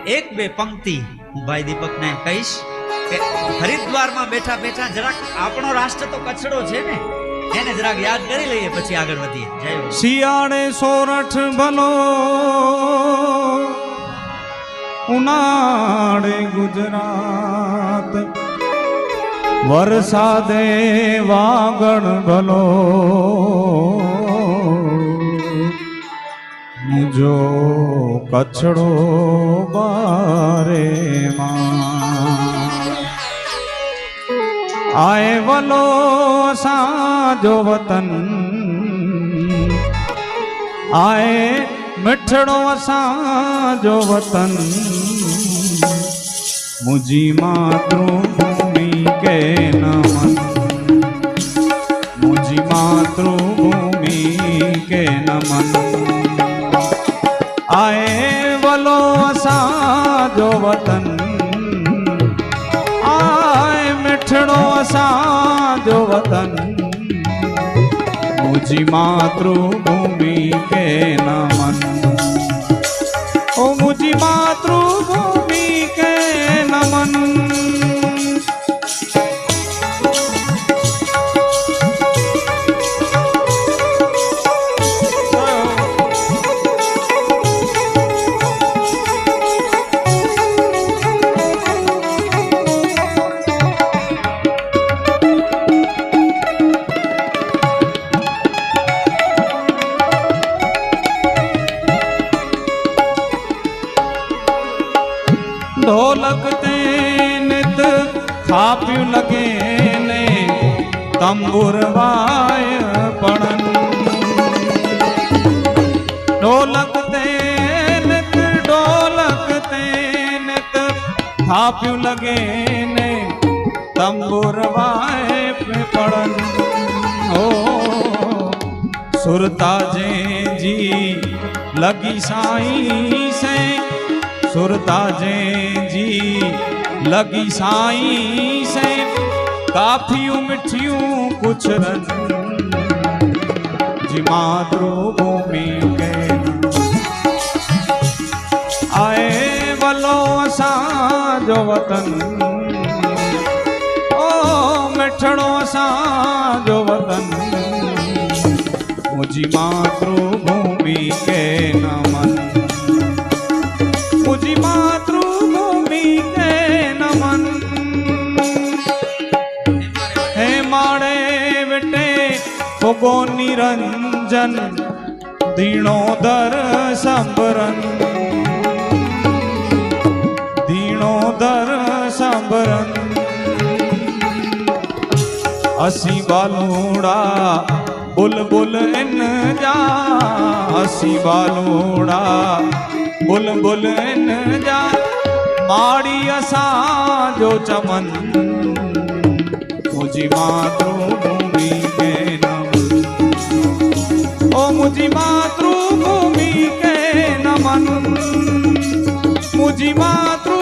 એક બે પંક્તિ હું ભાઈ દીપકને કહીશ કે હરિદ્વારમાં બેઠા બેઠા જરાક આપણો રાષ્ટ્ર તો કચડો છે ને, એને જરાક યાદ કરી લઈએ પછી આગળ વધીએ. જય હો. શિયાળે સોરઠ ભલો, ઉનાળે ગુજરાત, વરસાદે વાગણ ભલો, જો કચડો બારે માં આए વલો સાજો વતન, आए मिठड़ो असांजो वतन, मुझी मातृभूमि के नमन, मुझी मातृभूमि के नमन, आए वलो असांजो वतन, आए मिठड़ो असांजो वतन, मुझी मातृभूमि के नमन, ओ मुझी मातृभूमि के नमन। ढोलक ते नित थाप्यू लगे ने, तंबुर वाय पड़न, ढोलक ते नित थाप्यू लगे ने, तंबुर वाय पड़न, ओ सुरता जे जी लगी साईं से, सुरता जे जी लगी साईं से, काफियूं मिठियूं कुछ रन, जी मातृभूमि के आए वलो असांजो वतन, ओ मिठड़ो असांजो वतन, मुझी मातृभूमि के नमन, मुझी मातृभूमि के नमन। हे माड़े विटे भोगो निरंजन, दीणो दर संबरन, दीणो दर संबरन, असी बालूड़ा बुलबुल इन जा, असी बालूड़ा बुलबुल इन जा, माड़ी असांजो चमन, मुझी मातृभूमि के नमन, ओ मुझी मातृभूमि के नमन, मुझी मातृ